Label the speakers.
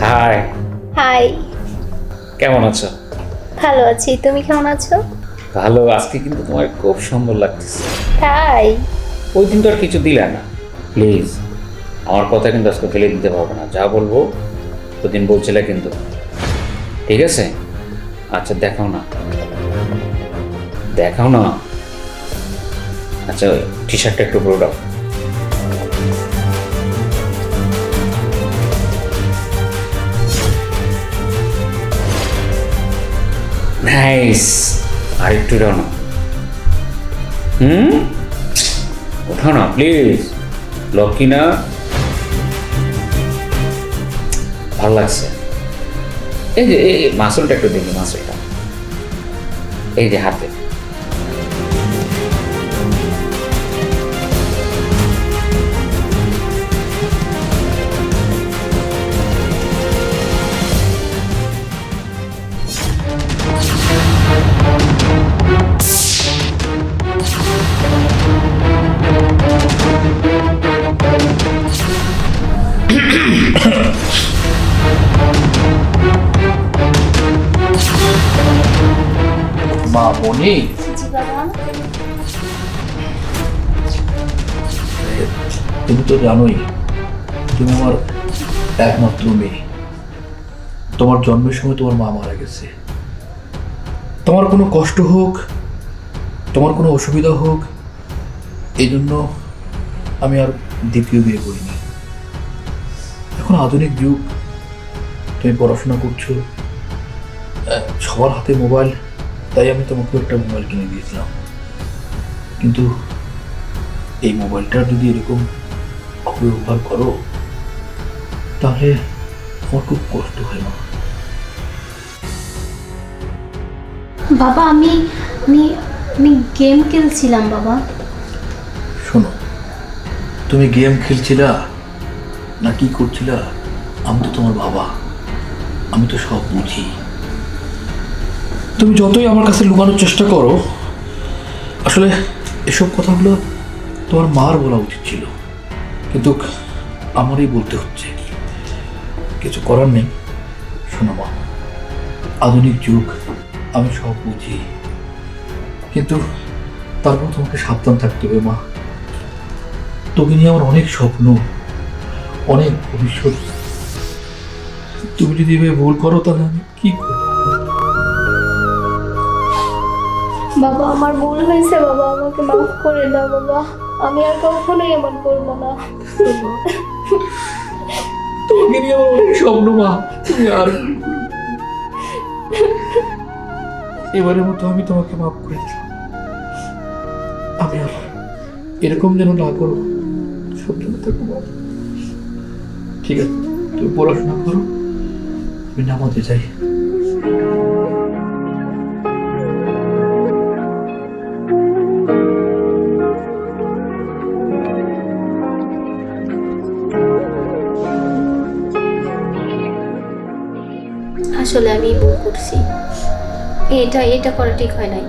Speaker 1: High,
Speaker 2: high.
Speaker 1: কেমন আছো?
Speaker 2: ভালো আছি, তুমি কেমন আছো?
Speaker 1: ভালো। আজকে কিন্তু তোমার খুব সুন্দর লাগতেছে।
Speaker 2: তাই?
Speaker 1: ওই দিন তো আর কিছু দিলা না। প্লিজ, আমার কথা কিন্তু আজকে ফেলে দিতে পারবো না। যা বলবো ওদিন বলছিলে কিন্তু, ঠিক আছে? আচ্ছা দেখাও না, দেখাও না। আচ্ছা টি শার্টটা একটু পুরো দাও। নাইস। আর একটু দাও না। ওঠাও না প্লিজ। লক্ষ্মী না, ভালো লাগছে। এই যে এই মাসলটা একটু দেখি, মাসলটা এই যে হাতে।
Speaker 3: মা মনি,
Speaker 2: জি বাবা।
Speaker 3: তুমি তো জানোই তুমি আমার একমাত্র মেয়ে। তোমার জন্মের সময় তোমার মা মারা গেছে। তোমার কোনো কষ্ট হোক, তোমার কোনো অসুবিধা হোক, এই জন্য আমি আর দ্বিতীয় বিয়ে করিনি। এখন আধুনিক যুগ, তুমি পড়াশোনা করছো, সবার হাতে মোবাইল, তাই আমি তোমাকে একটা মোবাইল কিনে দিয়েছিলাম। কিন্তু এই মোবাইলটা যদি এরকম অপব্যবহার করো তাহলে আমার খুব কষ্ট হয় না।
Speaker 2: বাবা আমি আমি আমি গেম খেলছিলাম বাবা।
Speaker 3: শোনো, তুমি গেম খেলছিলা না কি করছিলা, আমি তো তোমার বাবা, আমি তো সব বুঝি। তুমি যতই আমার কাছে লুকানোর চেষ্টা করো, আসলে এসব কথাগুলো তোমার মার বলা উচিত ছিল, কিন্তু আমারই বলতে হচ্ছে। কিছু করার নেই। শোনো মা, আধুনিক যুগ, আমি সব বুঝি, কিন্তু তারপর তোমাকে সাবধান থাকতে হবে মা। তোকে নিয়ে আমার অনেক স্বপ্ন, অনেক ভবিষ্যৎ। তুমি যদি এভাবে ভুল করো তাহলে আমি কি করবো?
Speaker 2: বাবা আমার ভুল হয়েছে বাবা, আমাকে মাফ করে দাও বাবা। আমি আর কখনোই এমন করবো না।
Speaker 3: তোমাকে নিয়ে আমার অনেক স্বপ্ন মা, তুমি আর এবারের মতো আমি তোমাকে মাফ করে দিলাম। আমি আর এরকম যেন না করো, সব যেন থাকো মা। ঠিক আছে, তুমি পড়াশোনা করো, আমি নামাজে যাই।
Speaker 2: আসলে আমি ভুল করছি, এটা এটা করা ঠিক হয় নাই।